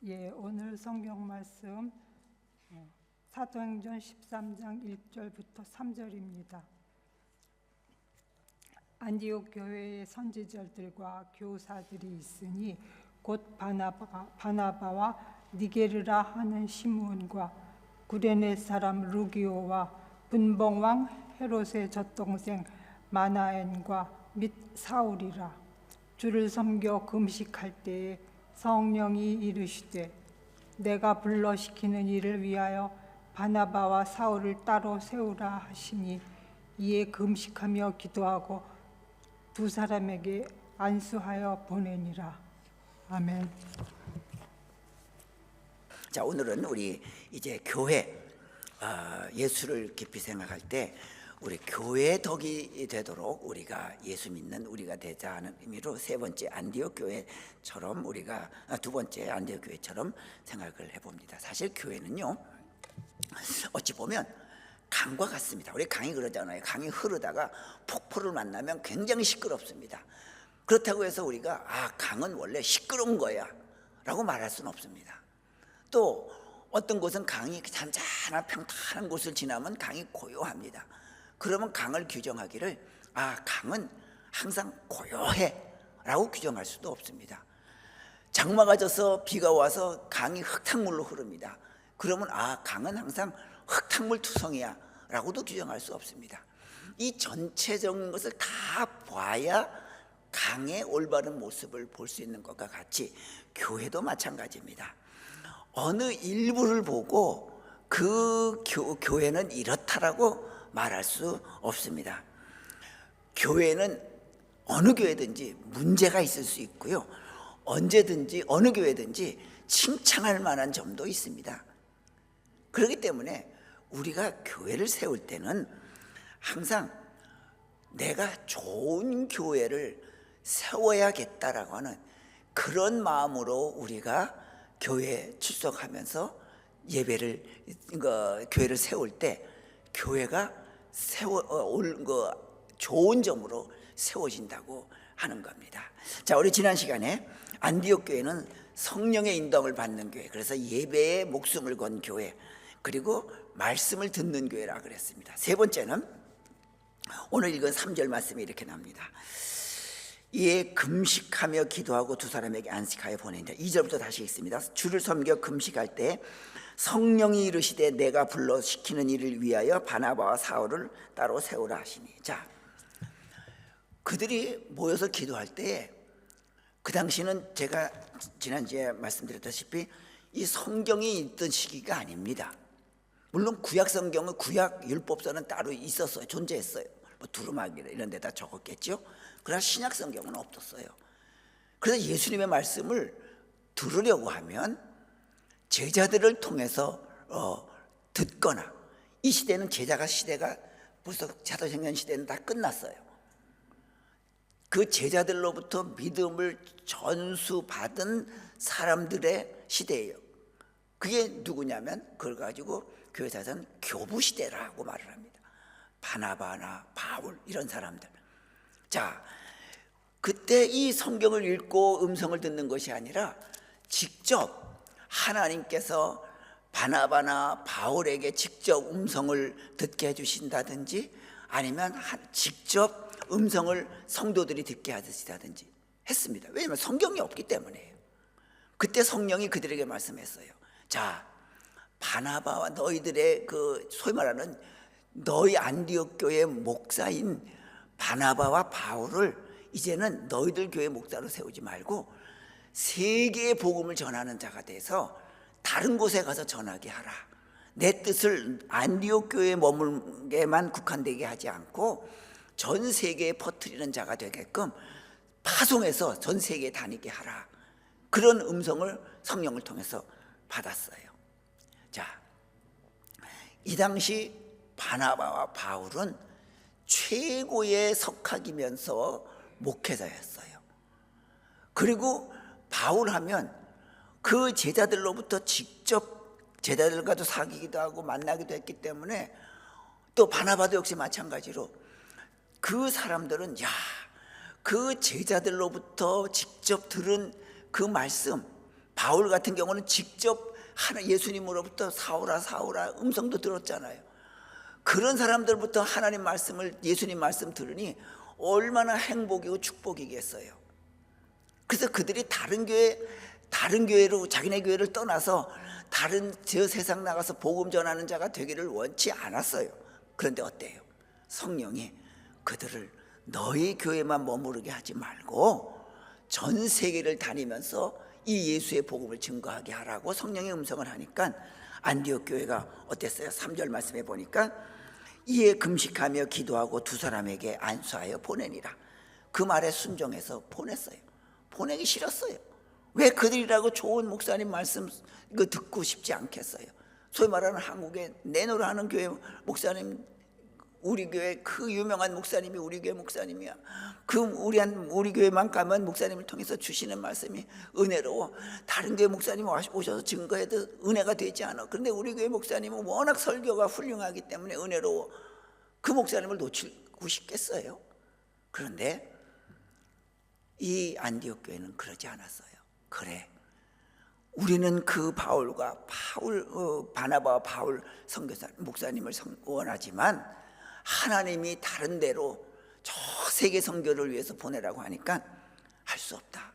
예, 오늘 성경 말씀 사도행전 13장 1절부터 3절입니다. 안디옥 교회의 선지자들과 교사들이 있으니 곧 바나바와 니게르라 하는 시므온과 구레네 사람 루기오와 분봉왕 헤롯의 젖동생 마나엔과 및 사울이라. 주를 섬겨 금식할 때에 성령이 이르시되 내가 불러 시키는 일을 위하여 바나바와 사울을 따로 세우라 하시니 이에 금식하며 기도하고 두 사람에게 안수하여 보내니라. 아멘. 자, 오늘은 우리 이제 교회, 예수를 깊이 생각할 때 우리 교회의 덕이 되도록 우리가 예수 믿는 우리가 되자 하는 의미로 세 번째 안디옥 교회처럼 우리가 두 번째 안디옥 교회처럼 생각을 해봅니다. 사실 교회는요, 어찌 보면 강과 같습니다. 우리 강이 그러잖아요. 강이 흐르다가 폭포를 만나면 굉장히 시끄럽습니다. 그렇다고 해서 우리가 강은 원래 시끄러운 거야 라고 말할 수는 없습니다. 또 어떤 곳은 강이 잔잔한 평탄한 곳을 지나면 강이 고요합니다. 그러면 강을 규정하기를 강은 항상 고요해 라고 규정할 수도 없습니다. 장마가 져서 비가 와서 강이 흙탕물로 흐릅니다. 그러면 강은 항상 흙탕물 투성이야 라고도 규정할 수 없습니다. 이 전체적인 것을 다 봐야 강의 올바른 모습을 볼 수 있는 것과 같이 교회도 마찬가지입니다. 어느 일부를 보고 그 교회는 이렇다라고 말할 수 없습니다. 교회는 어느 교회든지 문제가 있을 수 있고요, 언제든지 어느 교회든지 칭찬할 만한 점도 있습니다. 그렇기 때문에 우리가 교회를 세울 때는 항상 내가 좋은 교회를 세워야겠다라고 하는 그런 마음으로 우리가 교회에 출석하면서 교회를 세울 때 교회가 좋은 점으로 세워진다고 하는 겁니다. 자, 우리 지난 시간에 안디옥 교회는 성령의 인도함을 받는 교회, 그래서 예배에 목숨을 건 교회, 그리고 말씀을 듣는 교회라 그랬습니다. 세 번째는 오늘 읽은 3절 말씀이 이렇게 나옵니다. 이에 금식하며 기도하고 두 사람에게 안식하여 보낸다. 2절부터 다시 읽습니다. 주를 섬겨 금식할 때 성령이 이르시되 내가 불러 시키는 일을 위하여 바나바와 사울을 따로 세우라 하시니. 자, 그들이 모여서 기도할 때 그 당시는 제가 지난주에 말씀드렸다시피 이 성경이 있던 시기가 아닙니다. 물론 구약 성경은 구약 율법서는 따로 있었어요. 존재했어요. 뭐 두루마기나 이런 데다 적었겠죠. 그러나 신약 성경은 없었어요. 그래서 예수님의 말씀을 들으려고 하면 제자들을 통해서 듣거나, 이 시대는 시대가 벌써 사도행전 시대는 다 끝났어요. 그 제자들로부터 믿음을 전수받은 사람들의 시대예요. 그게 누구냐면 그걸 가지고 교회사에서는 교부 시대라고 말을 합니다. 바나바나 바울 이런 사람들. 자, 그때 이 성경을 읽고 음성을 듣는 것이 아니라 직접 하나님께서 바나바나 바울에게 직접 음성을 듣게 해주신다든지, 아니면 직접 음성을 성도들이 듣게 하시다든지 했습니다. 왜냐하면 성경이 없기 때문이에요. 그때 성령이 그들에게 말씀했어요. 자, 바나바와 너희들의 소위 말하는 너희 안디옥 교회 목사인 바나바와 바울을 이제는 너희들 교회 목사로 세우지 말고 세계의 복음을 전하는 자가 돼서 다른 곳에 가서 전하게 하라. 내 뜻을 안디옥 교회에 머물게만 국한되게 하지 않고 전 세계에 퍼뜨리는 자가 되게끔 파송해서 전 세계에 다니게 하라. 그런 음성을 성령을 통해서 받았어요. 자, 이 당시 바나바와 바울은 최고의 석학이면서 목회자였어요. 그리고 바울 하면 그 제자들로부터 직접 제자들과도 사귀기도 하고 만나기도 했기 때문에, 또 바나바도 역시 마찬가지로 그 사람들은 그 제자들로부터 직접 들은 그 말씀, 바울 같은 경우는 직접 예수님으로부터 사오라 사오라 음성도 들었잖아요. 그런 사람들부터 하나님 말씀을, 예수님 말씀 들으니 얼마나 행복이고 축복이겠어요. 그래서 그들이 다른 교회로, 자기네 교회를 떠나서 다른 저 세상 나가서 복음 전하는 자가 되기를 원치 않았어요. 그런데 어때요? 성령이 그들을 너희 교회만 머무르게 하지 말고 전 세계를 다니면서 이 예수의 복음을 증거하게 하라고 성령의 음성을 하니까 안디옥 교회가 어땠어요? 3절 말씀에 보니까 이에 금식하며 기도하고 두 사람에게 안수하여 보내니라. 그 말에 순종해서 보냈어요. 보내기 싫었어요. 왜 그들이라고 좋은 목사님 말씀 이거 듣고 싶지 않겠어요? 소위 말하는 한국에 내노라 하는 교회 목사님, 우리 교회 그 유명한 목사님이 우리 교회 목사님이야. 우리 교회만 가면 목사님을 통해서 주시는 말씀이 은혜로워. 다른 교회 목사님 오셔서 증거해도 은혜가 되지 않아. 그런데 우리 교회 목사님은 워낙 설교가 훌륭하기 때문에 은혜로워. 그 목사님을 놓치고 싶겠어요? 그런데 이 안디옥 교회는 그러지 않았어요. 그래, 우리는 그 바나바와 바울 선교사 목사님을 원하지만 하나님이 다른 데로 저 세계 선교를 위해서 보내라고 하니까 할 수 없다.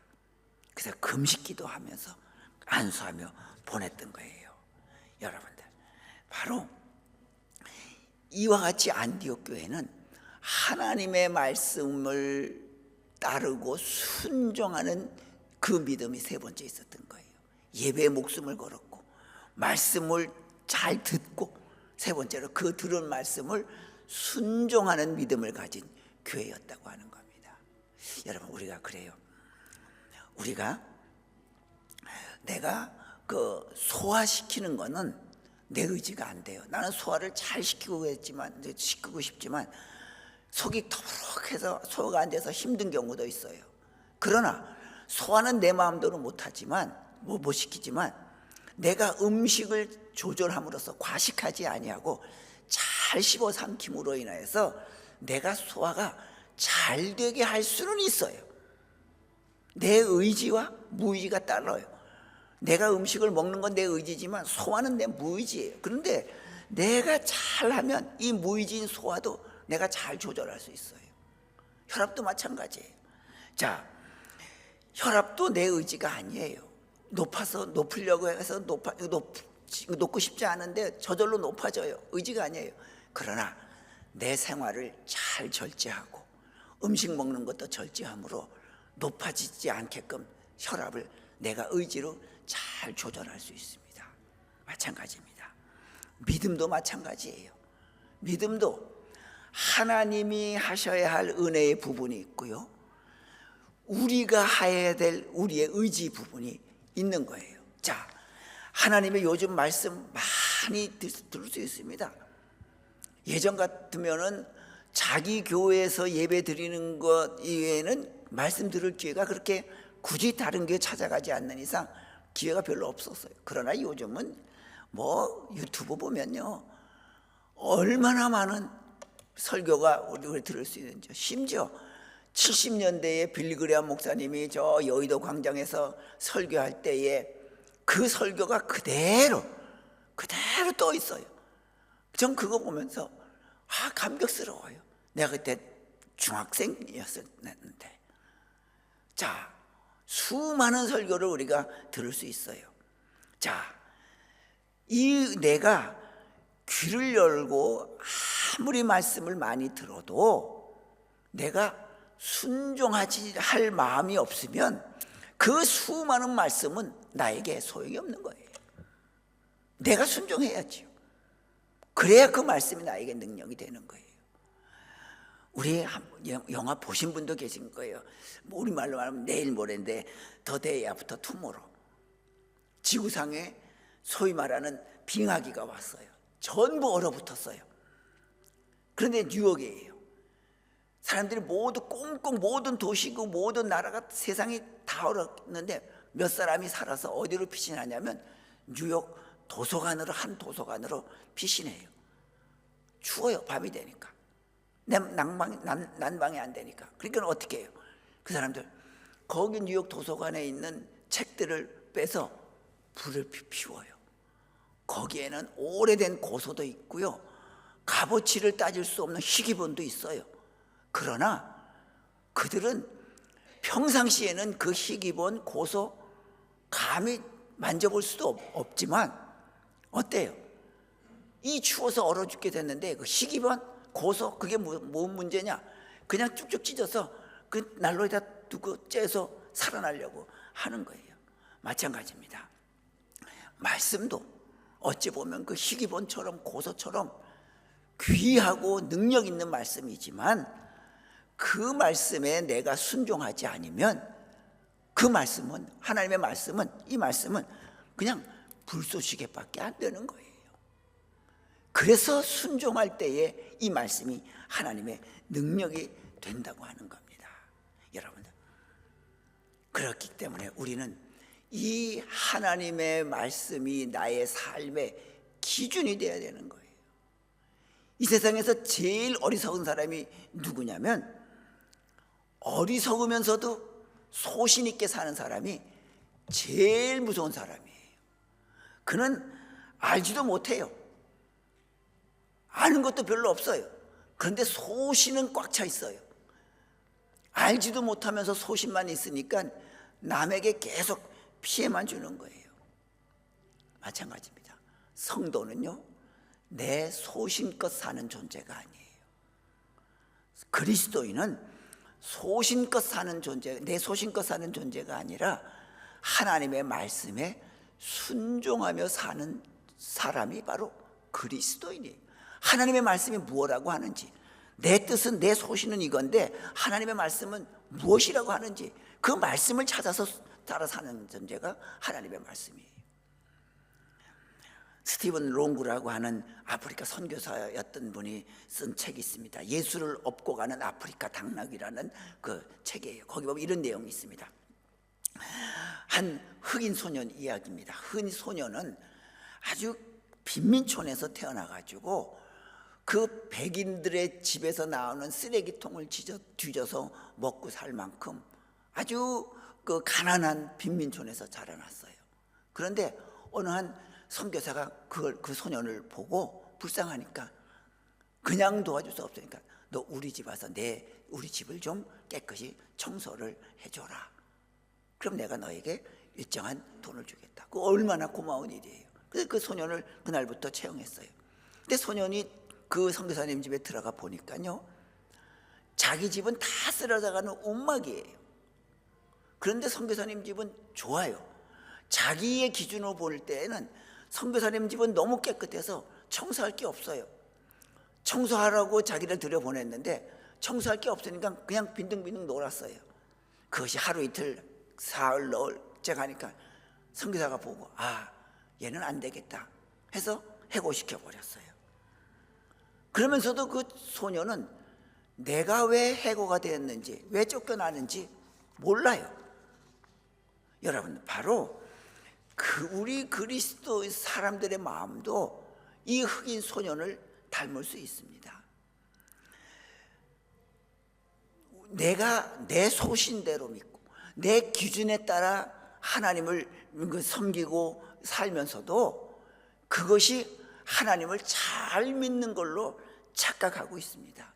그래서 금식기도 하면서 안수하며 보냈던 거예요. 여러분들, 바로 이와 같이 안디옥 교회는 하나님의 말씀을 따르고 순종하는 그 믿음이 세 번째 있었던 거예요. 예배에 목숨을 걸었고 말씀을 잘 듣고 세 번째로 그 들은 말씀을 순종하는 믿음을 가진 교회였다고 하는 겁니다. 여러분, 우리가 그래요. 내가 소화시키는 거는 내 의지가 안 돼요. 나는 소화를 잘 시키고 싶지만 속이 터벅해서 소화가 안 돼서 힘든 경우도 있어요. 그러나 소화는 내 마음대로 못하지만 못 시키지만 내가 음식을 조절함으로써 과식하지 아니하고 잘 씹어 삼킴으로 인하여서 내가 소화가 잘 되게 할 수는 있어요. 내 의지와 무의지가 달라요. 내가 음식을 먹는 건 내 의지지만 소화는 내 무의지예요. 그런데 내가 잘하면 이 무의지인 소화도 내가 잘 조절할 수 있어요. 혈압도 마찬가지예요. 자, 혈압도 내 의지가 아니에요. 높으려고 해서 높고 싶지 않은데 저절로 높아져요. 의지가 아니에요. 그러나 내 생활을 잘 절제하고 음식 먹는 것도 절제함으로 높아지지 않게끔 혈압을 내가 의지로 잘 조절할 수 있습니다. 마찬가지입니다. 믿음도 마찬가지예요. 믿음도 하나님이 하셔야 할 은혜의 부분이 있고요, 우리가 해야 될 우리의 의지 부분이 있는 거예요. 자, 하나님의 요즘 말씀 많이 들을 수 있습니다. 예전 같으면은 자기 교회에서 예배 드리는 것 이외에는 말씀 들을 기회가 그렇게 굳이 다른 교회 찾아가지 않는 이상 기회가 별로 없었어요. 그러나 요즘은 유튜브 보면요, 얼마나 많은 설교가 우리가 들을 수 있는지. 심지어 70년대에 빌리그레암 목사님이 저 여의도 광장에서 설교할 때에 그 설교가 그대로 떠 있어요. 전 그거 보면서 감격스러워요. 내가 그때 중학생이었는데. 자, 수많은 설교를 우리가 들을 수 있어요. 자, 내가 귀를 열고 아무리 말씀을 많이 들어도 내가 순종하지 할 마음이 없으면 그 수많은 말씀은 나에게 소용이 없는 거예요. 내가 순종해야지요. 그래야 그 말씀이 나에게 능력이 되는 거예요. 우리 영화 보신 분도 계신 거예요. 우리말로 말하면 내일 모레인데 The Day After Tomorrow. 지구상에 소위 말하는 빙하기가 왔어요. 전부 얼어붙었어요. 그런데 뉴욕이에요. 사람들이 모두 꽁꽁, 모든 도시고 모든 나라가, 세상이 다 얼었는데 몇 사람이 살아서 어디로 피신하냐면 뉴욕 한 도서관으로 피신해요. 추워요. 밤이 되니까. 난방이 안 되니까. 그러니까 어떻게 해요? 그 사람들 거기 뉴욕 도서관에 있는 책들을 빼서 불을 피워요. 거기에는 오래된 고소도 있고요, 값어치를 따질 수 없는 희귀본도 있어요. 그러나 그들은 평상시에는 그 희귀본, 고소 감히 만져볼 수도 없지만 어때요? 이 추워서 얼어 죽게 됐는데 그 희귀본, 고소, 그게 뭔 문제냐? 그냥 쭉쭉 찢어서 그 난로에다 두고 째서 살아나려고 하는 거예요. 마찬가지입니다. 말씀도 어찌 보면 그 희귀본처럼 고소처럼 귀하고 능력 있는 말씀이지만 그 말씀에 내가 순종하지 않으면 그 말씀은, 하나님의 말씀은, 이 말씀은 그냥 불쏘시개밖에 안 되는 거예요. 그래서 순종할 때에 이 말씀이 하나님의 능력이 된다고 하는 겁니다. 여러분들, 그렇기 때문에 우리는 이 하나님의 말씀이 나의 삶의 기준이 되어야 되는 거예요. 이 세상에서 제일 어리석은 사람이 누구냐면, 어리석으면서도 소신 있게 사는 사람이 제일 무서운 사람이에요. 그는 알지도 못해요. 아는 것도 별로 없어요. 그런데 소신은 꽉 차 있어요. 알지도 못하면서 소신만 있으니까 남에게 계속 피해만 주는 거예요. 마찬가지입니다. 성도는요, 내 소신껏 사는 존재가 아니에요. 그리스도인은 소신껏 사는 존재, 내 소신껏 사는 존재가 아니라 하나님의 말씀에 순종하며 사는 사람이 바로 그리스도인이에요. 하나님의 말씀이 무엇이라고 하는지, 내 뜻은, 내 소신은 이건데 하나님의 말씀은 무엇이라고 하는지, 그 말씀을 찾아서 따라 사는 존재가 하나님의 말씀이에요. 스티븐 롱구라고 하는 아프리카 선교사였던 분이 쓴 책이 있습니다. 예수를 업고 가는 아프리카 당락이라는 그 책이에요. 거기 보면 이런 내용이 있습니다. 한 흑인 소년 이야기입니다. 흑인 소년은 아주 빈민촌에서 태어나가지고 그 백인들의 집에서 나오는 쓰레기통을 뒤져서 먹고 살 만큼 아주 그 가난한 빈민촌에서 자라났어요. 그런데 어느 한 선교사가 그 소년을 보고 불쌍하니까 그냥 도와줄 수 없으니까 너 우리 집 와서 우리 집을 좀 깨끗이 청소를 해줘라. 그럼 내가 너에게 일정한 돈을 주겠다. 그 얼마나 고마운 일이에요. 그래서 그 소년을 그날부터 채용했어요. 근데 소년이 그 선교사님 집에 들어가 보니까요, 자기 집은 다 쓰러져가는 옥막이에요. 그런데 선교사님 집은 좋아요. 자기의 기준으로 볼 때에는 선교사님 집은 너무 깨끗해서 청소할 게 없어요. 청소하라고 자기를 들여보냈는데 청소할 게 없으니까 그냥 빈둥빈둥 놀았어요. 그것이 하루 이틀, 사흘, 너흘째 가니까 선교사가 보고 얘는 안 되겠다 해서 해고시켜 버렸어요. 그러면서도 그 소녀는 내가 왜 해고가 되었는지, 왜 쫓겨나는지 몰라요. 여러분, 바로 우리 그리스도 사람들의 마음도 이 흑인 소년을 닮을 수 있습니다. 내가 내 소신대로 믿고 내 기준에 따라 하나님을 섬기고 살면서도 그것이 하나님을 잘 믿는 걸로 착각하고 있습니다.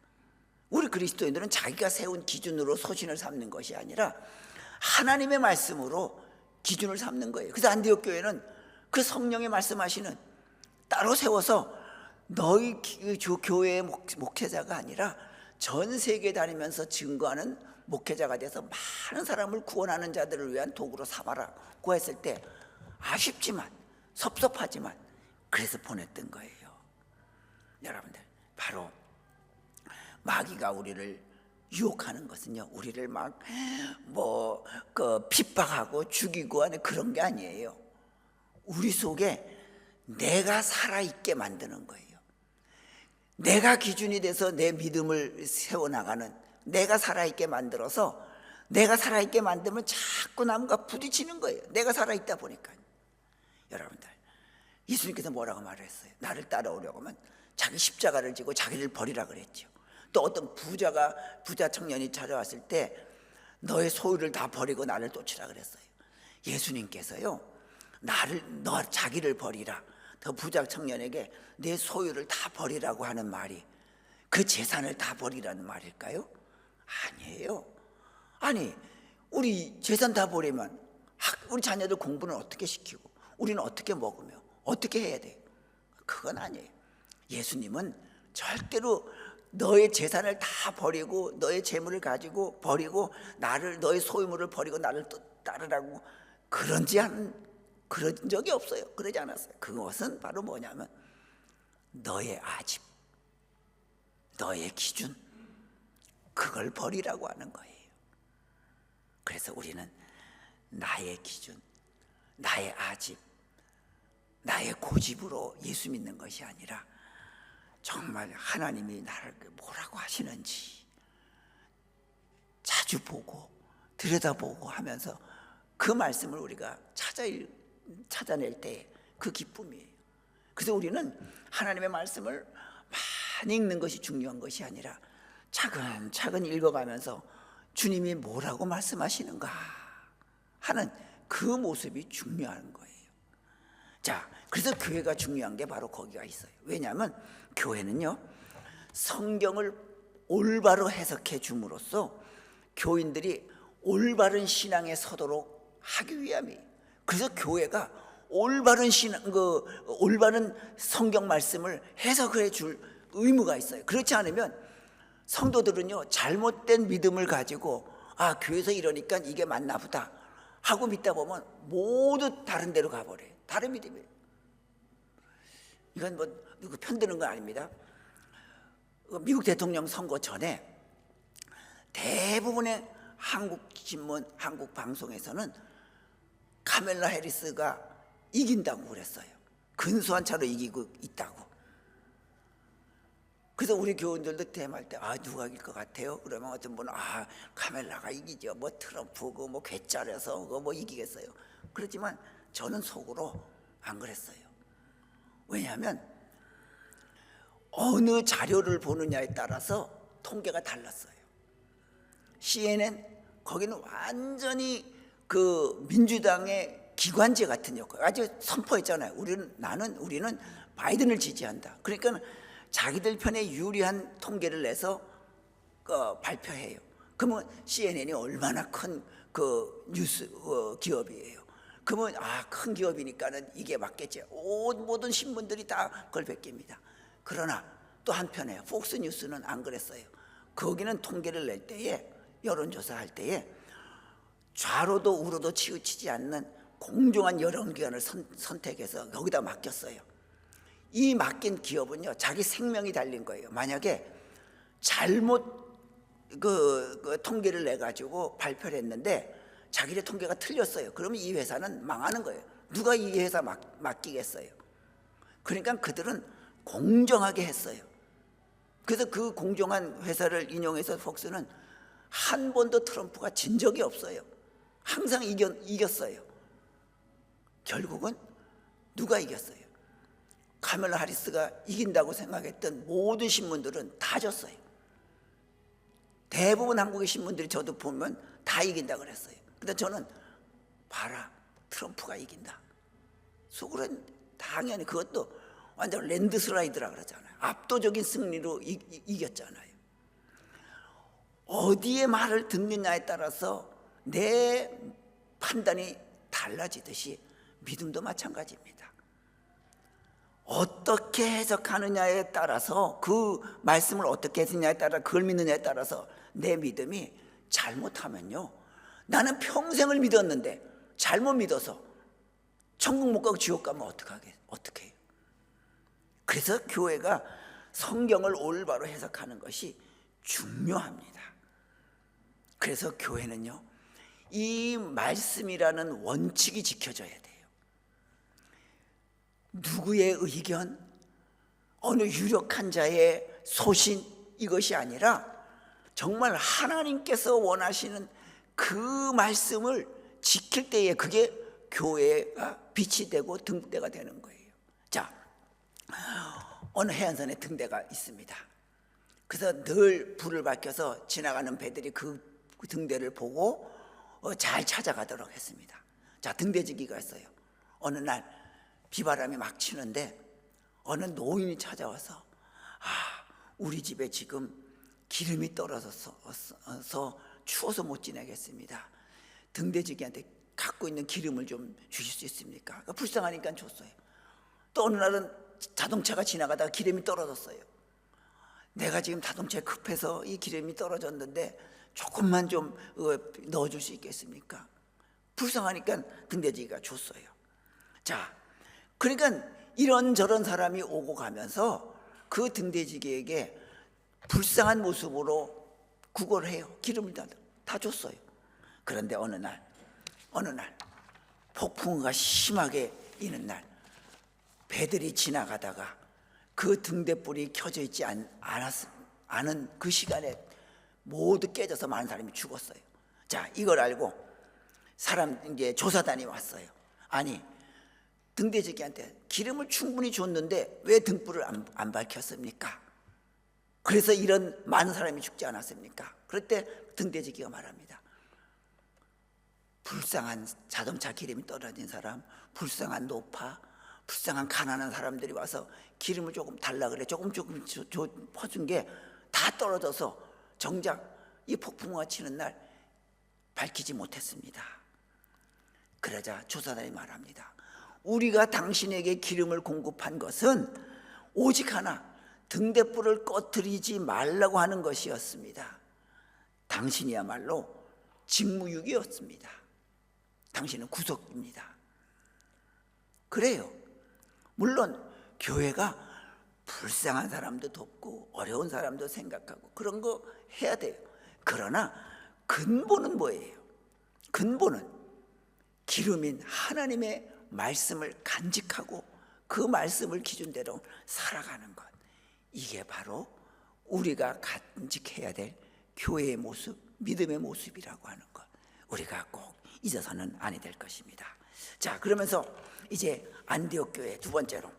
우리 그리스도인들은 자기가 세운 기준으로 소신을 삼는 것이 아니라 하나님의 말씀으로 기준을 삼는 거예요. 그래서 안디옥 교회는 그 성령의 말씀하시는, 따로 세워서 너희 교회의 목회자가 아니라 전 세계 다니면서 증거하는 목회자가 돼서 많은 사람을 구원하는 자들을 위한 도구로 삼아라고 했을 때 아쉽지만 섭섭하지만 그래서 보냈던 거예요. 여러분들, 바로 마귀가 우리를 유혹하는 것은요, 우리를 막 핍박하고 죽이고 하는 그런 게 아니에요. 우리 속에 내가 살아있게 만드는 거예요. 내가 기준이 돼서 내 믿음을 세워나가는, 내가 살아있게 만들어서, 내가 살아있게 만들면 자꾸 남과 부딪히는 거예요. 내가 살아있다 보니까. 여러분들, 예수님께서 뭐라고 말했어요? 나를 따라오려고 하면 자기 십자가를 지고 자기를 버리라 그랬죠. 또 어떤 부자 청년이 찾아왔을 때 너의 소유를 다 버리고 나를 쫓으라 그랬어요. 예수님께서요, 자기를 버리라. 더 부자 청년에게 내 소유를 다 버리라고 하는 말이 그 재산을 다 버리라는 말일까요? 아니에요. 아니, 우리 재산 다 버리면 우리 자녀들 공부는 어떻게 시키고 우리는 어떻게 먹으며 어떻게 해야 돼요? 그건 아니에요. 예수님은 절대로 너의 재산을 다 버리고 너의 재물을 가지고 버리고 너의 소유물을 버리고 나를 따르라고 그런 적이 없어요. 그러지 않았어요. 그것은 바로 뭐냐면 너의 아집, 너의 기준, 그걸 버리라고 하는 거예요. 그래서 우리는 나의 기준, 나의 아집, 나의 고집으로 예수 믿는 것이 아니라 정말 하나님이 나를 뭐라고 하시는지 자주 보고 들여다보고 하면서 그 말씀을 우리가 찾아낼 때 그 기쁨이에요. 그래서 우리는 하나님의 말씀을 많이 읽는 것이 중요한 것이 아니라 차근차근 읽어가면서 주님이 뭐라고 말씀하시는가 하는 그 모습이 중요한 거예요. 자, 그래서 교회가 중요한 게 바로 거기가 있어요. 왜냐하면 교회는요, 성경을 올바로 해석해 줌으로써 교인들이 올바른 신앙에 서도록 하기 위함이에요. 그래서 교회가 올바른 올바른 성경 말씀을 해석해 줄 의무가 있어요. 그렇지 않으면 성도들은요, 잘못된 믿음을 가지고 교회에서 이러니까 이게 맞나 보다 하고 믿다 보면 모두 다른 데로 가버려요. 다른 믿음이에요. 이건 누구 편드는 건 아닙니다. 미국 대통령 선거 전에 대부분의 한국 신문, 한국 방송에서는 카멜라 해리스가 이긴다고 그랬어요. 근소한 차로 이기고 있다고. 그래서 우리 교원들도 대말 때 누가 이길 것 같아요? 그러면 어떤 분은 카멜라가 이기죠. 뭐 트럼프고 뭐 괴짜려서 뭐 이기겠어요. 그렇지만 저는 속으로 안 그랬어요. 왜냐하면 어느 자료를 보느냐에 따라서 통계가 달랐어요. CNN 거기는 완전히 그 민주당의 기관지 같은 역할 아주 선포했잖아요. 우리는 바이든을 지지한다. 그러니까 자기들 편에 유리한 통계를 내서 발표해요. 그러면 CNN이 얼마나 큰 그 뉴스 기업이에요. 그러면 큰 기업이니까는 이게 맞겠지. 모든 신문들이 다 그걸 베낍니다. 그러나 또 한편에 폭스 뉴스는 안 그랬어요. 거기는 통계를 낼 때에 여론조사 할 때에 좌로도 우로도 치우치지 않는 공정한 여론기관을 선택해서 여기다 맡겼어요. 이 맡긴 기업은요, 자기 생명이 달린 거예요. 만약에 잘못 그 통계를 내 가지고 발표를 했는데 자기네 통계가 틀렸어요. 그러면 이 회사는 망하는 거예요. 누가 이 회사 맡기겠어요? 그러니까 그들은 공정하게 했어요. 그래서 그 공정한 회사를 인용해서 폭스는 한 번도 트럼프가 진 적이 없어요. 항상 이겼어요. 결국은 누가 이겼어요? 카멜라 해리스가 이긴다고 생각했던 모든 신문들은 다 졌어요. 대부분 한국의 신문들이 저도 보면 다 이긴다 그랬어요. 근데 저는 봐라, 트럼프가 이긴다. 속으로는 당연히 그것도 완전 랜드슬라이드라 그러잖아요. 압도적인 승리로 이겼잖아요. 어디에 말을 듣느냐에 따라서 내 판단이 달라지듯이 믿음도 마찬가지입니다. 어떻게 해석하느냐에 따라서 그 말씀을 어떻게 했느냐에 따라 그걸 믿느냐에 따라서 내 믿음이 잘못하면요, 나는 평생을 믿었는데 잘못 믿어서 천국 못 가고 지옥 가면 어떻게 해요? 그래서 교회가 성경을 올바로 해석하는 것이 중요합니다. 그래서 교회는요, 이 말씀이라는 원칙이 지켜져야 돼요. 누구의 의견, 어느 유력한 자의 소신, 이것이 아니라 정말 하나님께서 원하시는 그 말씀을 지킬 때에 그게 교회가 빛이 되고 등대가 되는 거예요. 자, 어느 해안선에 등대가 있습니다. 그래서 늘 불을 밝혀서 지나가는 배들이 그 등대를 보고 잘 찾아가도록 했습니다. 자, 등대지기가 있어요. 어느 날 비바람이 막 치는데 어느 노인이 찾아와서 우리 집에 지금 기름이 떨어져서 추워서 못 지내겠습니다. 등대지기한테 갖고 있는 기름을 좀 주실 수 있습니까? 그러니까 불쌍하니까 줬어요. 또 어느 날은 자동차가 지나가다가 기름이 떨어졌어요. 내가 지금 자동차에 급해서 이 기름이 떨어졌는데 조금만 좀 넣어줄 수 있겠습니까? 불쌍하니까 등대지기가 줬어요. 자, 그러니까 이런저런 사람이 오고 가면서 그 등대지기에게 불쌍한 모습으로 구걸을 해요. 기름을 다 줬어요. 그런데 어느 날 폭풍우가 심하게 이는 날 배들이 지나가다가 그 등대불이 켜져 있지 않은 그 시간에 모두 깨져서 많은 사람이 죽었어요. 자, 이걸 알고 이제 조사단이 왔어요. 아니, 등대지기한테 기름을 충분히 줬는데 왜 등불을 안 밝혔습니까? 그래서 이런 많은 사람이 죽지 않았습니까? 그럴 때 등대지기가 말합니다. 불쌍한 자동차 기름이 떨어진 사람, 불쌍한 노파, 불쌍한 가난한 사람들이 와서 기름을 조금 달라 그래 조금 퍼준 게 다 떨어져서 정작 이 폭풍우가 치는 날 밝히지 못했습니다. 그러자 조사단이 말합니다. 우리가 당신에게 기름을 공급한 것은 오직 하나, 등대불을 꺼뜨리지 말라고 하는 것이었습니다. 당신이야말로 직무유기였습니다. 당신은 구속입니다. 그래요. 물론 교회가 불쌍한 사람도 돕고 어려운 사람도 생각하고 그런 거 해야 돼요. 그러나 근본은 뭐예요? 근본은 기름인 하나님의 말씀을 간직하고 그 말씀을 기준대로 살아가는 것, 이게 바로 우리가 간직해야 될 교회의 모습, 믿음의 모습이라고 하는 것, 우리가 꼭 잊어서는 아니 될 것입니다. 자, 그러면서 이제 안디옥 교회 두 번째로,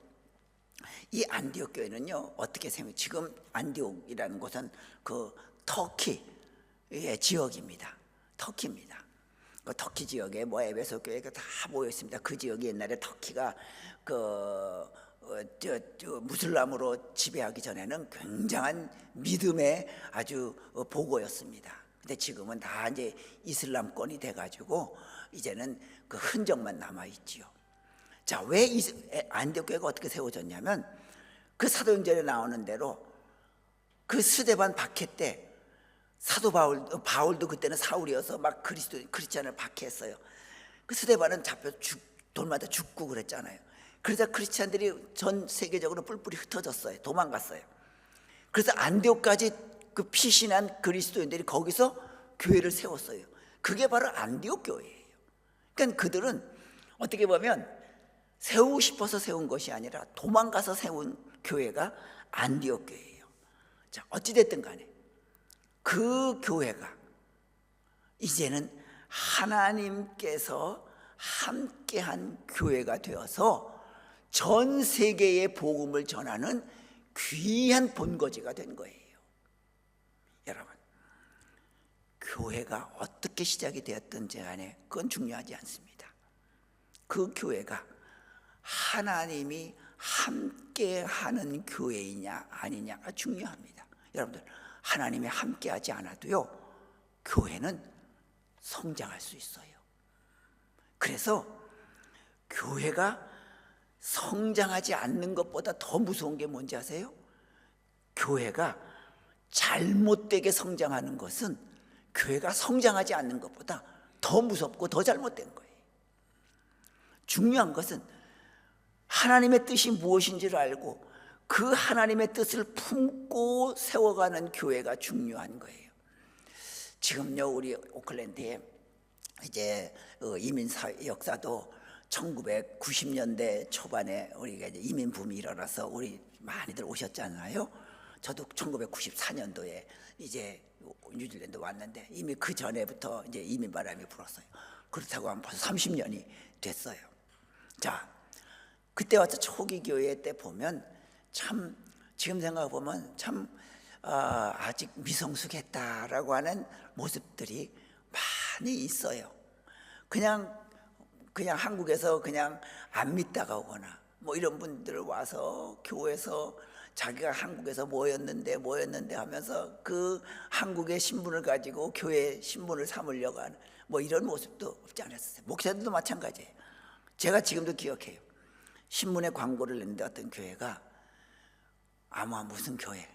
이 안디옥 교회는요 어떻게 생각해요? 지금 안디옥이라는 곳은 그 터키의 지역입니다. 터키입니다. 그 터키 지역에 뭐 에베소 교회가 다 모여 있습니다. 그 지역이 옛날에 터키가 무슬람으로 지배하기 전에는 굉장한 믿음의 아주 보고였습니다. 근데 지금은 다 이제 이슬람권이 돼가지고 이제는 그 흔적만 남아 있지요. 자, 왜 안디옥 교회가 어떻게 세워졌냐면 그 사도행전에 나오는 대로 그 스데반 박해 때 사도 바울도 그때는 사울이어서 막 크리스찬을 박해했어요. 그 스데반은 잡혀 돌마다 죽고 그랬잖아요. 그러자 크리스찬들이 전 세계적으로 뿔뿔이 흩어졌어요. 도망갔어요. 그래서 안디옥까지 그 피신한 그리스도인들이 거기서 교회를 세웠어요. 그게 바로 안디옥 교회예요. 그러니까 그들은 어떻게 보면 세우고 싶어서 세운 것이 아니라 도망가서 세운 교회가 안디옥 교회예요. 자, 어찌됐든 간에 그 교회가 이제는 하나님께서 함께한 교회가 되어서 전 세계에 복음을 전하는 귀한 본거지가 된 거예요. 여러분, 교회가 어떻게 시작이 되었든지 간에 그건 중요하지 않습니다. 그 교회가 하나님이 함께하는 교회이냐 아니냐가 중요합니다. 여러분들, 하나님이 함께하지 않아도요 교회는 성장할 수 있어요. 그래서 교회가 성장하지 않는 것보다 더 무서운 게 뭔지 아세요? 교회가 잘못되게 성장하는 것은 교회가 성장하지 않는 것보다 더 무섭고 더 잘못된 거예요. 중요한 것은 하나님의 뜻이 무엇인지를 알고 그 하나님의 뜻을 품고 세워가는 교회가 중요한 거예요. 지금요 우리 오클랜드에 이제 이민 역사도 1990년대 초반에 우리가 이제 이민 붐이 일어나서 우리 많이들 오셨잖아요. 저도 1994년도에 이제 뉴질랜드 왔는데 이미 그 전에부터 이제 이민 바람이 불었어요. 그렇다고 하면 벌써 30년이 됐어요. 자, 그때 와서 초기 교회 때 보면 참 지금 생각해 보면 참 아직 미성숙했다라고 하는 모습들이 많이 있어요. 그냥 그냥 한국에서 그냥 안 믿다가 오거나 뭐 이런 분들 와서 교회에서 자기가 한국에서 뭐였는데 하면서 그 한국의 신분을 가지고 교회 신분을 삼으려고 하는 뭐 이런 모습도 없지 않았어요. 목사들도 마찬가지예요. 제가 지금도 기억해요. 신문에 광고를 냈는데 어떤 교회가 아마 무슨 교회,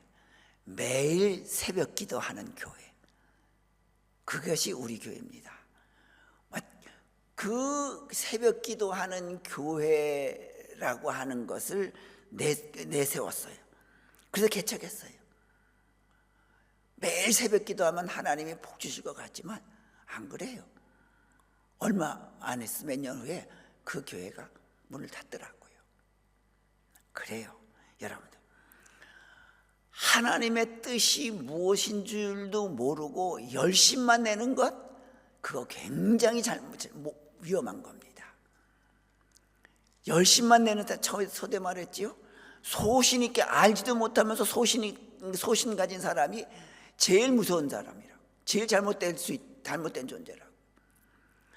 매일 새벽 기도하는 교회, 그것이 우리 교회입니다. 그 새벽 기도하는 교회라고 하는 것을 내세웠어요. 그래서 개척했어요. 매일 새벽 기도하면 하나님이 복 주실 것 같지만 안 그래요. 얼마 안 했어, 몇 년 후에 그 교회가 문을 닫더라고요. 그래요, 여러분들. 하나님의 뜻이 무엇인 줄도 모르고 열심만 내는 것, 그거 굉장히 위험한 겁니다. 열심만 내는, 서대 말했지요. 소신 있게 알지도 못하면서 소신 가진 사람이 제일 무서운 사람이라고, 제일 잘못된 존재라고.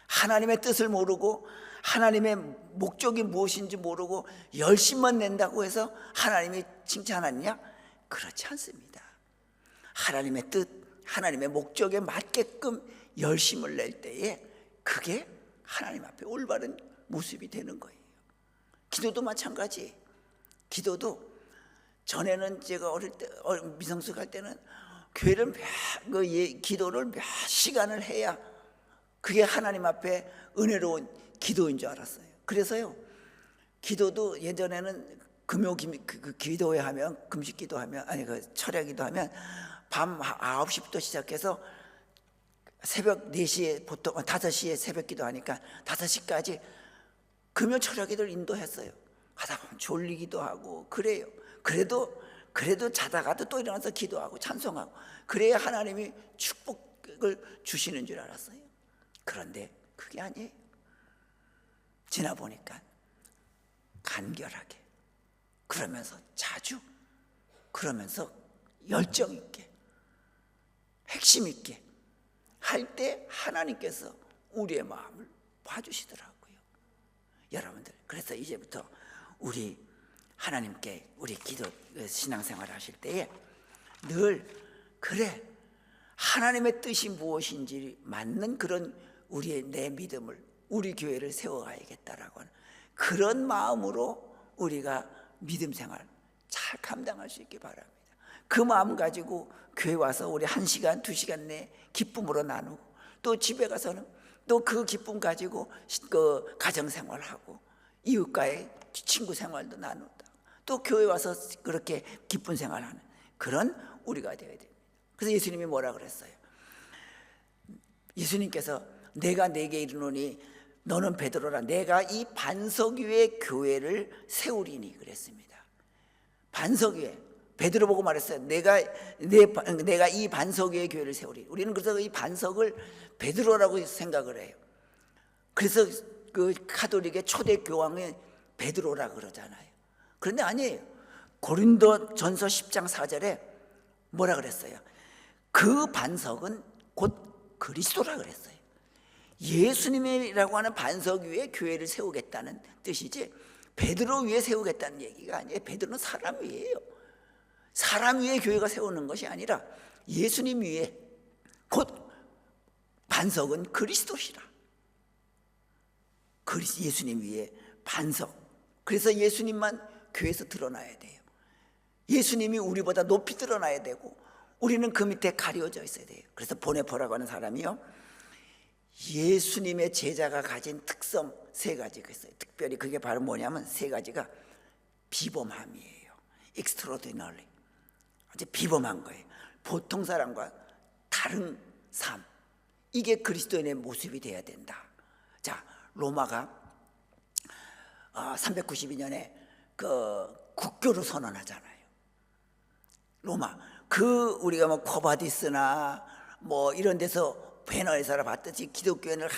하나님의 뜻을 모르고 하나님의 목적이 무엇인지 모르고 열심만 낸다고 해서 하나님이 칭찬하느냐? 그렇지 않습니다. 하나님의 뜻, 하나님의 목적에 맞게끔 열심을 낼 때에 그게 하나님 앞에 올바른 모습이 되는 거예요. 기도도 마찬가지. 기도도 전에는 제가 어릴 때 미성숙할 때는 교회를 기도를 몇 시간을 해야 그게 하나님 앞에 은혜로운 기도인 줄 알았어요. 그래서요, 기도도 예전에는 기도회 하면, 금식 기도하면, 철야 기도하면 밤 9시부터 시작해서 새벽 4시에, 보통 5시에 새벽 기도하니까 5시까지 금요 철야 기도를 인도했어요. 하다 보면 졸리기도 하고 그래요. 그래도 자다가도 또 일어나서 기도하고 찬송하고 그래야 하나님이 축복을 주시는 줄 알았어요. 그런데 그게 아니에요. 지나 보니까 간결하게, 그러면서 자주, 그러면서 열정 있게, 핵심 있게 할 때 하나님께서 우리의 마음을 봐주시더라고요. 여러분들, 그래서 이제부터 우리 하나님께 우리 기도 신앙생활 하실 때에 늘 그래, 하나님의 뜻이 무엇인지 맞는 그런 내 믿음을, 우리 교회를 세워가야겠다라고 하는 그런 마음으로 우리가 믿음 생활 잘 감당할 수 있기 바랍니다. 그 마음 가지고 교회 와서 우리 1시간, 2시간 내 기쁨으로 나누고, 또 집에 가서는 또 그 기쁨 가지고 그 가정생활하고 이웃과의 친구 생활도 나누다, 또 교회 와서 그렇게 기쁜 생활하는 그런 우리가 되어야 됩니다. 그래서 예수님이 뭐라 그랬어요? 예수님께서 내가 네게 이르노니 너는 베드로라, 내가 이 반석 위에 교회를 세우리니 그랬습니다. 반석 위에, 베드로 보고 말했어요. 내가 이 반석 위에 교회를 세우리. 우리는 그래서 이 반석을 베드로라고 생각을 해요. 그래서 그 카톨릭의 초대 교황이 베드로라 그러잖아요. 그런데 아니에요. 고린도전서 10장 4절에 뭐라 그랬어요? 그 반석은 곧 그리스도라 그랬어요. 예수님이라고 하는 반석 위에 교회를 세우겠다는 뜻이지 베드로 위에 세우겠다는 얘기가 아니에요. 베드로는 사람 위에요. 사람 위에 교회가 세우는 것이 아니라 예수님 위에, 곧 반석은 그리스도시라. 예수님 위에 반석. 그래서 예수님만 교회에서 드러나야 돼요. 예수님이 우리보다 높이 드러나야 되고 우리는 그 밑에 가려져 있어야 돼요. 그래서 보네포라고 하는 사람이요, 예수님의 제자가 가진 특성 3가지가 있어요. 특별히 그게 바로 뭐냐면 3가지가 비범함이에요. extraordinary, 아주 비범한 거예요. 보통 사람과 다른 삶, 이게 그리스도인의 모습이 돼야 된다. 자, 로마가 392년에 그 국교를 선언하잖아요. 로마, 우리가 뭐 코바디스나 뭐 이런 데서 배너에서 봤듯이 기독교인을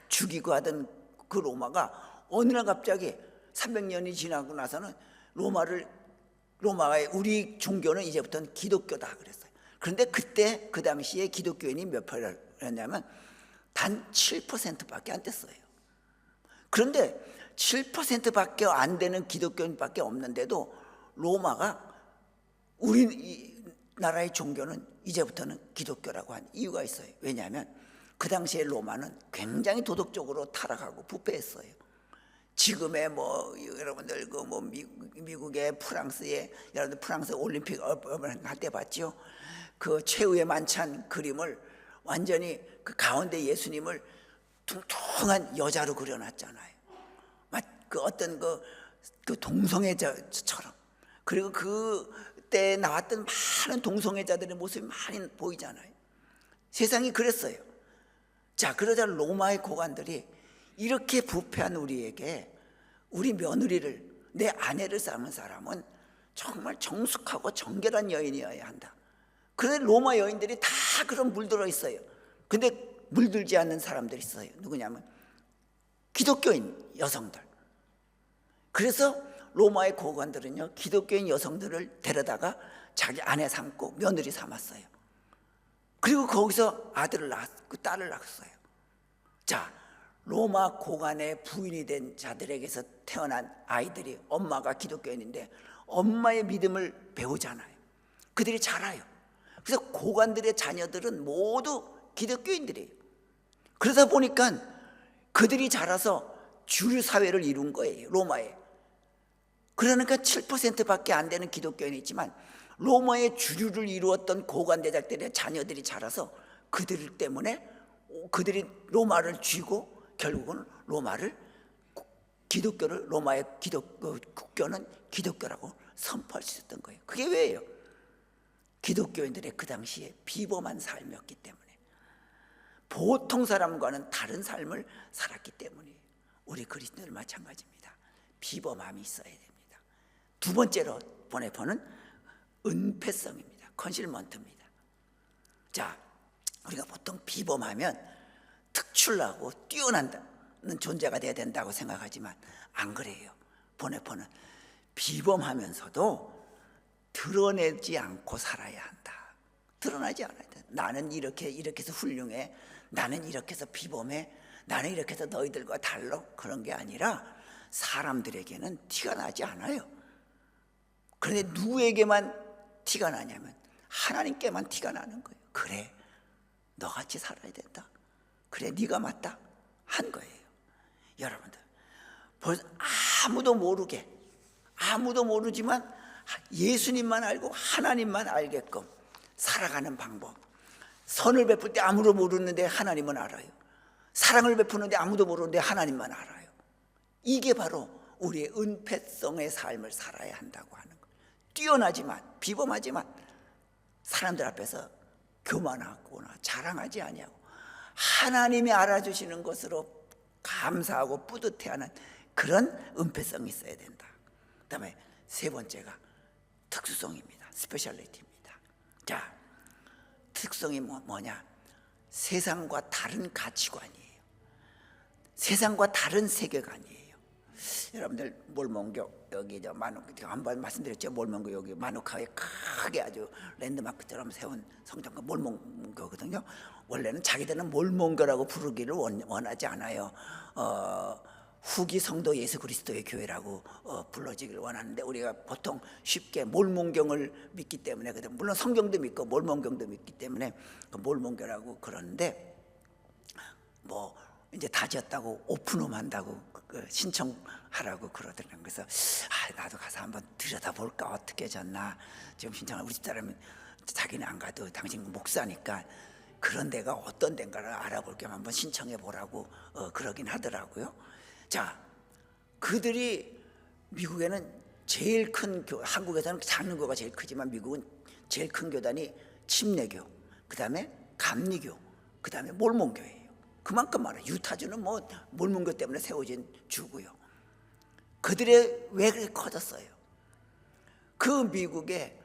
죽이고 하던 그 로마가 어느 날 갑자기 300년이 지나고 나서는 로마의 우리 종교는 이제부터는 기독교다 그랬어요. 그런데 그때 그 당시에 기독교인이 몇 %였냐면 단 7%밖에 안 됐어요. 그런데 7%밖에 안 되는 기독교인밖에 없는데도 로마가 우리 나라의 종교는 이제부터는 기독교라고 한 이유가 있어요. 왜냐하면 그 당시에 로마는 굉장히 도덕적으로 타락하고 부패했어요. 지금의 뭐 여러분들 그 뭐 미국의 프랑스의 여러분들 프랑스 올림픽 할때 봤죠? 그 최후의 만찬 그림을 완전히 그 가운데 예수님을 퉁퉁한 여자로 그려놨잖아요. 그 어떤 그 동성애자처럼. 그리고 그때 나왔던 많은 동성애자들의 모습이 많이 보이잖아요. 세상이 그랬어요. 자, 그러자 로마의 고관들이 이렇게 부패한 우리에게 우리 며느리를, 내 아내를 쌓는 사람은 정말 정숙하고 정결한 여인이어야 한다. 그런데 로마 여인들이 다 그런 물들어 있어요. 근데 물들지 않는 사람들이 있어요. 누구냐면 기독교인 여성들. 그래서 로마의 고관들은요, 기독교인 여성들을 데려다가 자기 아내 삼고 며느리 삼았어요. 그리고 거기서 아들을 낳았고 딸을 낳았어요. 자, 로마 고관의 부인이 된 자들에게서 태어난 아이들이 엄마가 기독교인인데 엄마의 믿음을 배우잖아요. 그들이 자라요. 그래서 고관들의 자녀들은 모두 기독교인들이에요. 그러다 보니까 그들이 자라서 주류 사회를 이룬 거예요, 로마에. 그러니까 7%밖에 안 되는 기독교인이 있지만 로마의 주류를 이루었던 고관 대작들의 자녀들이 자라서 그들 때문에 그들이 로마를 쥐고 결국은 로마의 국교는 기독교라고 선포할 수 있었던 거예요. 그게 왜예요? 기독교인들의 그 당시에 비범한 삶이었기 때문에, 보통 사람과는 다른 삶을 살았기 때문이에요. 우리 그리스도인들 마찬가지입니다. 비범함이 있어야 됩니다. 두 번째로 보는 은폐성입니다. 컨실먼트입니다. 자, 우리가 보통 비범하면 특출나고 뛰어난다는 존재가 돼야 된다고 생각하지만 안 그래요. 보네포는 비범하면서도 드러내지 않고 살아야 한다. 드러나지 않아야 돼. 나는 이렇게 해서 훌륭해, 나는 이렇게 해서 비범해, 나는 이렇게 해서 너희들과 달라, 그런 게 아니라 사람들에게는 티가 나지 않아요. 그런데 누구에게만 티가 나냐면 하나님께만 티가 나는 거예요. 그래, 너같이 살아야 된다. 그래, 네가 맞다 한 거예요. 여러분들, 아무도 모르지만 예수님만 알고 하나님만 알게끔 살아가는 방법. 선을 베풀 때 아무도 모르는데 하나님은 알아요. 사랑을 베푸는데 아무도 모르는데 하나님만 알아요. 이게 바로 우리의 은폐성의 삶을 살아야 한다고 하는 거예요. 뛰어나지만, 비범하지만 사람들 앞에서 교만하거나 자랑하지 아니하고 하나님이 알아주시는 것으로 감사하고 뿌듯해하는 그런 은폐성이 있어야 된다. 그 다음에 세 번째가 특수성입니다. 스페셜리티입니다. 자, 특성이 뭐냐? 세상과 다른 가치관이에요. 세상과 다른 세계관이에요. 여러분들 몰몬교 여기 한번 말씀드렸죠. 몰몬교 여기 마누카에 크게 아주 랜드마크처럼 세운 성전가 몰몬교거든요. 원래는 자기들은 몰몬교라고 부르기를 원하지 않아요. 후기 성도 예수 그리스도의 교회라고 불러지기를 원하는데 우리가 보통 쉽게 몰몬경을 믿기 때문에, 물론 성경도 믿고 몰몬경도 믿기 때문에 몰몬교라고 그러는데, 뭐 이제 다 지었다고 오픈홈 한다고 신청하라고 그러더라고요. 그래서 나도 가서 한번 들여다볼까, 어떻게 졌나. 지금 신청을, 우리 집사람은 자기는 안 가도 당신 목사니까 그런 데가 어떤 데인가를 알아볼 겸 한번 신청해 보라고 그러긴 하더라고요. 자, 그들이 미국에는 제일 큰 한국에서는 작은 교가 제일 크지만 미국은 제일 큰 교단이 침례교, 그 다음에 감리교, 그 다음에 몰몬교예요. 그만큼 많아요. 유타주는 뭐 몰몬교 때문에 세워진 주고요. 그들의 왜 그렇게 커졌어요? 그 미국에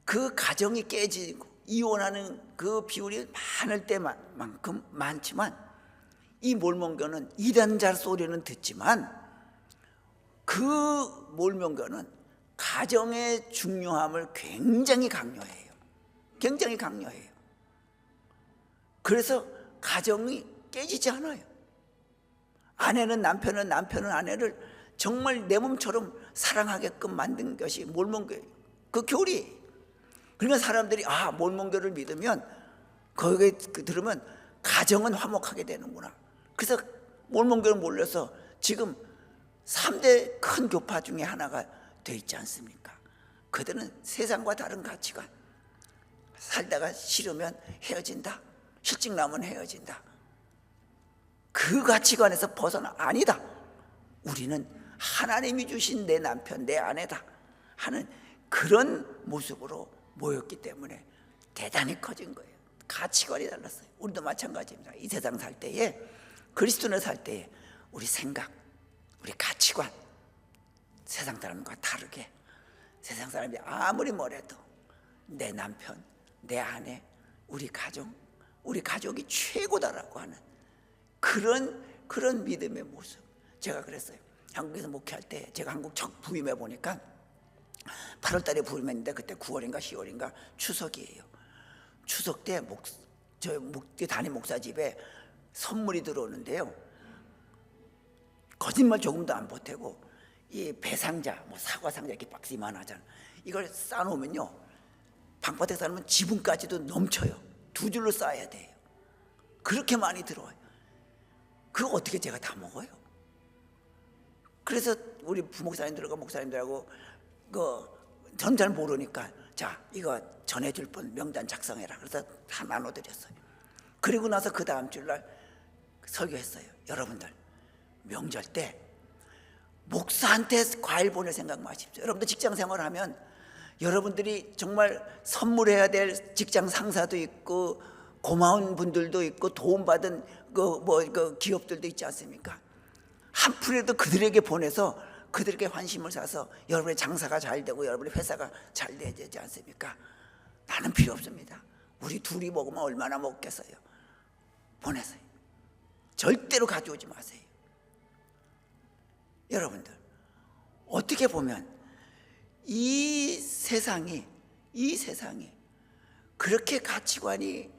그 가정이 깨지고 이혼하는 그 비율이 많을 때만큼 많지만, 이 몰몬교는 이단자 소리는 듣지만 그 몰몬교는 가정의 중요함을 굉장히 강요해요. 굉장히 강요해요. 그래서 가정이 깨지지 않아요. 아내는 남편은, 남편은 아내를 정말 내 몸처럼 사랑하게끔 만든 것이 몰몬교회, 그 교리. 그러면 사람들이 몰몬교를 믿으면, 거기에 들으면 가정은 화목하게 되는구나. 그래서 몰몬교를 몰려서 지금 3대 큰 교파 중에 하나가 돼 있지 않습니까? 그들은 세상과 다른 가치관, 살다가 싫으면 헤어진다, 실직 나면 헤어진다, 그 가치관에서 벗어나, 아니다, 우리는 하나님이 주신 내 남편, 내 아내다 하는 그런 모습으로 모였기 때문에 대단히 커진 거예요. 가치관이 달랐어요. 우리도 마찬가지입니다. 이 세상 살 때에, 그리스도인을 살 때에 우리 생각, 우리 가치관, 세상 사람과 다르게, 세상 사람이 아무리 뭐래도 내 남편, 내 아내, 우리 가정, 우리 가족이 최고다라고 하는 그런 믿음의 모습. 제가 그랬어요. 한국에서 목회할 때, 제가 한국 첫 부임해 보니까 8월 달에 부임했는데 그때 9월인가 10월인가 추석이에요. 추석 때 저희 담임 목사 집에 선물이 들어오는데요, 거짓말 조금도 안 보태고 이 배상자, 뭐 사과 상자 이렇게 박스 이만하잖아. 이걸 쌓아놓으면요, 방바닥에 쌓으면 지붕까지도 넘쳐요. 2줄로 쌓아야 돼요. 그렇게 많이 들어와요. 그거 어떻게 제가 다 먹어요? 그래서 우리 부목사님들과 목사님들하고 전 잘 모르니까, 자, 이거 전해줄 분 명단 작성해라. 그래서 다 나눠드렸어요. 그리고 나서 그 다음 주날 설교했어요. 여러분들, 명절 때 목사한테 과일 보낼 생각 마십시오. 여러분들 직장 생활하면 여러분들이 정말 선물해야 될 직장 상사도 있고, 고마운 분들도 있고, 도움받은 그 기업들도 있지 않습니까? 한 푼이라도 그들에게 보내서 그들에게 환심을 사서 여러분의 장사가 잘 되고 여러분의 회사가 잘 되지 않습니까? 나는 필요 없습니다. 우리 둘이 먹으면 얼마나 먹겠어요? 보내세요. 절대로 가져오지 마세요. 여러분들, 어떻게 보면 이 세상이 그렇게 가치관이,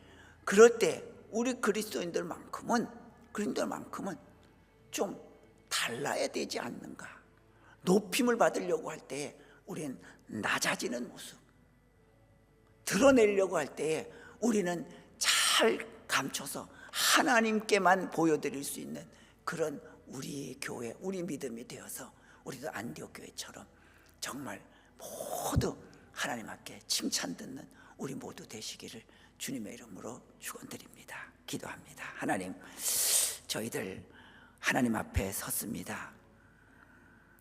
그럴 때 우리 그리스도인들만큼은 좀 달라야 되지 않는가. 높임을 받으려고 할 때에 우리는 낮아지는 모습, 드러내려고 할 때에 우리는 잘 감춰서 하나님께만 보여드릴 수 있는 그런 우리 교회, 우리 믿음이 되어서 우리도 안디옥 교회처럼 정말 모두 하나님 앞에 칭찬 듣는 우리 모두 되시기를 주님의 이름으로 축원드립니다. 기도합니다. 하나님, 저희들 하나님 앞에 섰습니다.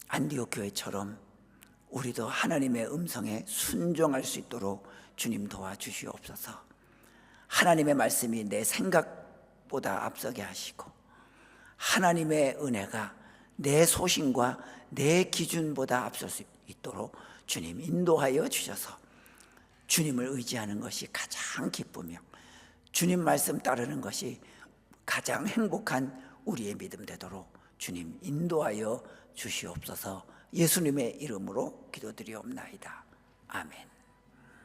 안디옥 교회처럼 우리도 하나님의 음성에 순종할 수 있도록 주님 도와주시옵소서. 하나님의 말씀이 내 생각보다 앞서게 하시고, 하나님의 은혜가 내 소신과 내 기준보다 앞설 수 있도록 주님 인도하여 주셔서 주님을 의지하는 것이 가장 기쁘며 주님 말씀 따르는 것이 가장 행복한 우리의 믿음 되도록 주님 인도하여 주시옵소서. 예수님의 이름으로 기도드리옵나이다. 아멘.